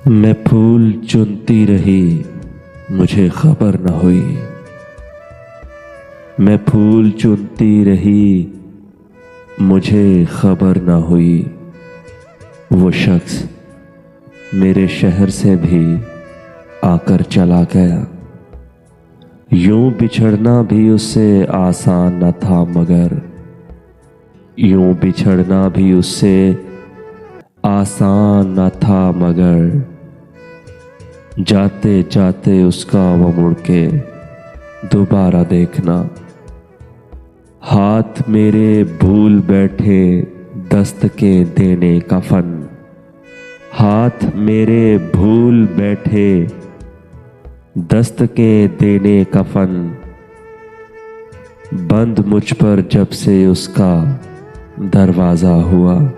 मैं फूल चुनती रही, मुझे खबर न हुई। मैं फूल चुनती रही, मुझे खबर न हुई। वो शख्स मेरे शहर से भी आकर चला गया। यूं बिछड़ना भी उससे आसान न था, मगर यूं बिछड़ना भी उससे आसान न था, मगर जाते जाते उसका वो मुड़ के दोबारा देखना। हाथ मेरे भूल बैठे दस्तके देने का फन। हाथ मेरे भूल बैठे दस्तके देने का फन। बंद मुझ पर जब से उसका दरवाज़ा हुआ।